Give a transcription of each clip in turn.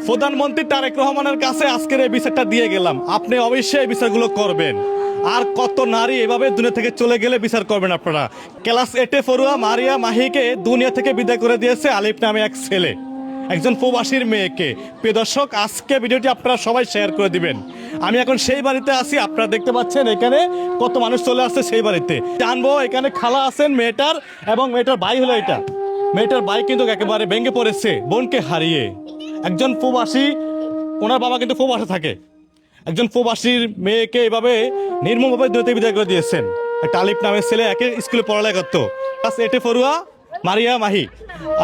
প্রধানমন্ত্রী তারেক রহমানের কাছে আজকের এই বিচারটা দিয়ে গেলাম, আপনি অবশ্যই এই বিচারগুলো করবেন। আর কত নারী এভাবে দুনিয়া থেকে চলে গেলে বিচার করবেন আপনারা। ক্লাস 8-এ পড়ুয়া মারিয়া মাহিকে দুনিয়া থেকে বিদায় করে দিয়েছে আলিফ নামে এক ছেলে, একজন প্রবাসীর মেয়েকে। প্রিয় দর্শক, আজকে ভিডিওটি আপনারা সবাই শেয়ার করে দিবেন। আমি এখন সেই বাড়িতে আছি, আপনারা দেখতে পাচ্ছেন এখানে কত মানুষ চলে আসছে সেই বাড়িতে। জানবো এখানে খালা আছেন মেয়েটার, এবং মেয়েটার ভাই হলো এটা। মেয়েটার ভাই কিন্তু একেবারে ভেঙে পড়েছে বোনকে হারিয়ে। একজন প্রবাসী, ওনার বাবা কিন্তু প্রবাসে থাকে, একজন প্রবাসীর মেয়েকে এভাবে নির্মমভাবে দুনিয়া বিদায় করে দিয়েছেন। একটা আলিফ নামের ছেলে, একে স্কুলে পড়ালেখা করতো। ক্লাস 8-এ পড়ুয়া মারিয়া মাহি।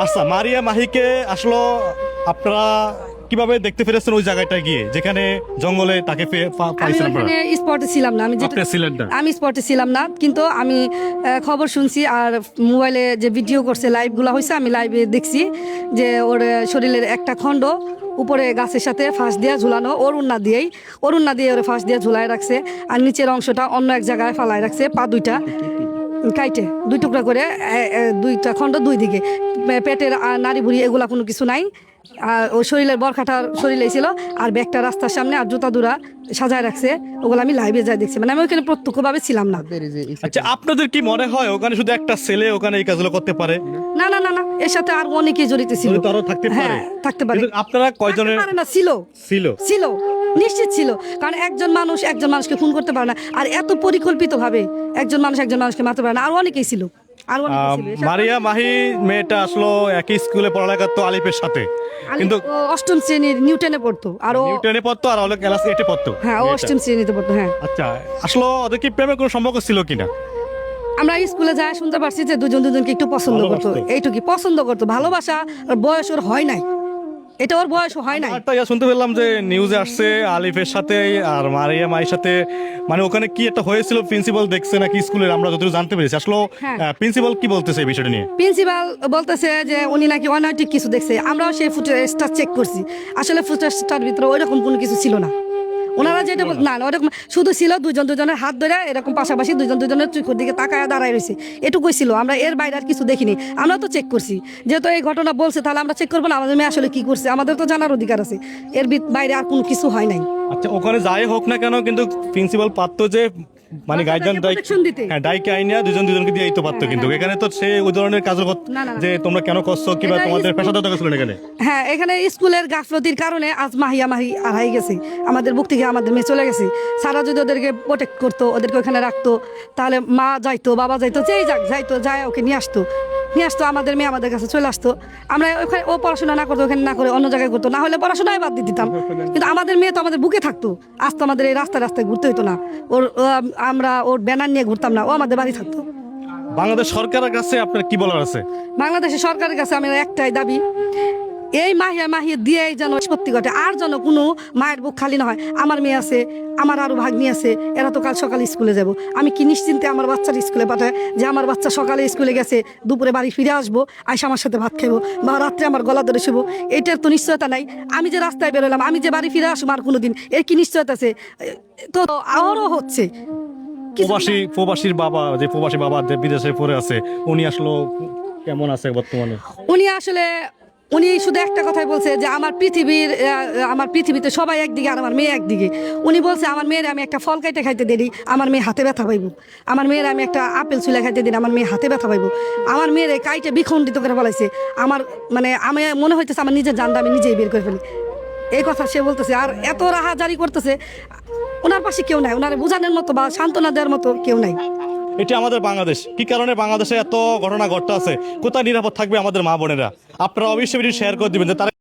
আচ্ছা, মারিয়া মাহিকে আসলে আপনারা কিভাবে দেখতে পেরেছেন ওই জায়গাটা গিয়ে, যেখানে জঙ্গলে তাকে পাইছেন আপনারা? আমি স্পটে ছিলাম না, আমি স্পটে ছিলাম না, কিন্তু আমি খবর শুনছি আর মোবাইলে যে ভিডিও করছে, লাইভগুলো হয়েছে, আমি লাইভে দেখছি যে ওর শরীরের একটা খণ্ড উপরে গাছের সাথে ফাঁস দিয়ে ঝুলানো, অরুণা দিয়ে ওর ফাঁস দিয়ে ঝুলায় রাখছে, আর নিচের অংশটা অন্য এক জায়গায় ফালায় রাখছে, পা দুইটা কাইটে দুই টুকরা করে, দুইটা খণ্ড দুই দিকে। পেটের নাড়ি ভুড়ি এগুলা কোনো কিছু নাই। আর ওই শরীরের বরখাটার শরীরে ছিল, আর ব্যাগটা রাস্তার সামনে, আর জুতা দুরা সাজায় রাখছে। ওগুলো আমি লাইভে যাই দেখছি, মানে আমি ওখানে প্রত্যক্ষভাবে ছিলাম না। আচ্ছা, আপনাদের কি মনে হয় ওখানে শুধু একটা ছেলে ওখানে এই কাজগুলো করতে পারে? না না না না, এর সাথে আর অনেকে জড়িত ছিল। হ্যাঁ, থাকতে পারে। আপনারা কয়জনের? না, ছিল নিশ্চিত ছিল, কারণ একজন মানুষকে খুন করতে পারে না, আর এত পরিকল্পিতভাবে একজন মানুষকে মারতে পারে না। আর অনেকেই ছিল, মারিয়া মাহি মেয়েটা আসলো একই স্কুলে পড়ালেখা করতো আলিফের সাথে, কিন্তু অষ্টম শ্রেণীর নিউটনে পড়তো, আর নিউটনে পড়তো, আর হলো ক্লাস 8-এ পড়তো। হ্যাঁ, ও অষ্টম শ্রেণীতে পড়তো। হ্যাঁ। আচ্ছা, আসলে ওদের কি প্রেমের কোনো সম্পর্ক ছিল কিনা? আমরা স্কুলে যাই শুনতে পারছি যে দুজনকে একটু পছন্দ করতো, এইটুকুই পছন্দ করতো। ভালোবাসা বয়স ওর হয় নাই, এটা ওর বয়স হয় নাই। একটা শুনতে পেলাম যে নিউজে আসছে আলিফের সাথে আর মারিয়া মায়ের সাথে, মানে ওখানে কি একটা হয়েছিল, প্রিন্সিপাল দেখছে নাকি স্কুলের, আমরা যতটুকু জানতে পেরেছি। আসলে প্রিন্সিপাল কি বলতেছে এই বিষয়টা নিয়ে? প্রিন্সিপাল বলতেছে যে উনি নাকি অনৈতিক কিছু দেখছে। আমরাও সেই ফুটেজটা চেক করছি, আসলে ফুটেজটার ভিতরে ওইরকম কোনো কিছু ছিল না। ওনারা যেটা না, ওরকম শুধু ছিল দুজনের হাত ধরে এরকম পাশাপাশি দুজনের চোখের দিকে তাকায় দাঁড়ায় রয়েছে, এটুকুই ছিল। আমরা এর বাইরে আর কিছু দেখিনি। আমরা তো চেক করছি, যেহেতু এই ঘটনা বলছে, তাহলে আমরা চেক করবো না আমাদের মেয়ে আসলে কি করছে? আমাদের তো জানার অধিকার আছে, এর বাইরে আর কোনো কিছু হয় নাই। আচ্ছা, ওখানে যাই হোক না কেন, কিন্তু প্রিন্সিপাল পারতো যে মানে গার্জিয়ান ডাইকে আইনা দুজনকে দিয়ে তো পারতো, কিন্তু এখানে তো সে ওই ধরনের কাজ যে তোমরা কেন করছো, কিংবা তোমাদের পেশাদার ছিল এখানে। হ্যাঁ, এখানে স্কুলের গাফলতির কারণে আজ মাহি হারাই গেছে, আমাদের বুক থেকে আমাদের মেয়ে চলে গেছে। সারা যদি ওদেরকে প্রোটেক্ট করতো, ওদেরকে ওখানে রাখতো, তাহলে মা যাইতো, বাবা যাইতো, যেই যাইতো, যায় ওকে নিয়ে আসতো, আমাদের মেয়ে আমাদের কাছে চলে আসতো। আমরা ওখানে, ও পড়াশোনা না করতো, ওখানে না করে অন্য জায়গায় করতো, না হলে পড়াশোনায় বাদ দিয়ে দিতাম, কিন্তু আমাদের মেয়ে তো আমাদের বুকে থাকতো। আজ তো আমাদের এই রাস্তায় ঘুরতে হইতো না, আমরা ওর ব্যানার নিয়ে ঘুরতাম না, ও আমাদের বাড়ি থাকতো। বাংলাদেশ সরকারের কাছে আপনার কি বলার আছে? বাংলাদেশের সরকারের কাছে আমার একটাই দাবি, এই মাহি দিয়ে যেন সত্যি ঘটে, আর যেন কোনো মায়ের বুক খালি না হয়। আমার মেয়ে আছে, আমার আরো ভাগ্নি আছে, এরা তো কাল সকালে স্কুলে যাব। আমি কি নিশ্চিন্তে আমার বাচ্চার স্কুলে পাঠায় যে আমার বাচ্চা সকালে স্কুলে গেছে, দুপুরে বাড়ি ফিরে আসবো, আইসা আমার সাথে ভাত খাবো, বা রাত্রে আমার গলা ধরে শুবো? এটার তো নিশ্চয়তা নাই। আমি যে রাস্তায় বেরোলাম, আমি যে বাড়ি ফিরে আসবো আর কোনোদিন, এর কি নিশ্চয়তা আছে? তো আরও হচ্ছে প্রবাসী বাবা যে বিদেশে পড়ে আছে, উনি আসলে কেমন আছে বর্তমানে? উনি শুধু একটা কথাই বলছে যে আমার পৃথিবীতে সবাই একদিকে আর আমার মেয়ে একদিকে। উনি বলছে আমার মেয়ের আমি একটা ফল কাইটে খাইতে দিই, আমার মেয়ে হাতে ব্যথা পাইব। আমার মেয়ের আমি একটা আপেল ছুলে খাইতে দিই, আমার মেয়ে হাতে ব্যথা পাইব। আমার মেয়ের কাইটে বিখণ্ডিত করে বলাইছে। আমি মনে হইতেছে আমার নিজের জানটা আমি নিজেই বের করে ফেলি, এই কথা সে বলতেছে। আর এত রাহাজারি করতেছে, ওনার পাশে কেউ নাই, ওনার বোঝানোর মতো বা সান্ত্বনা দেওয়ার মতো কেউ নাই। এটি আমাদের বাংলাদেশ, কি কারণে বাংলাদেশে এত ঘটনা ঘটতে আছে? কোথায় নিরাপদ থাকবে আমাদের মা বোনেরা? আপনারা অবশ্যই শেয়ার করে দিবেন যে তারা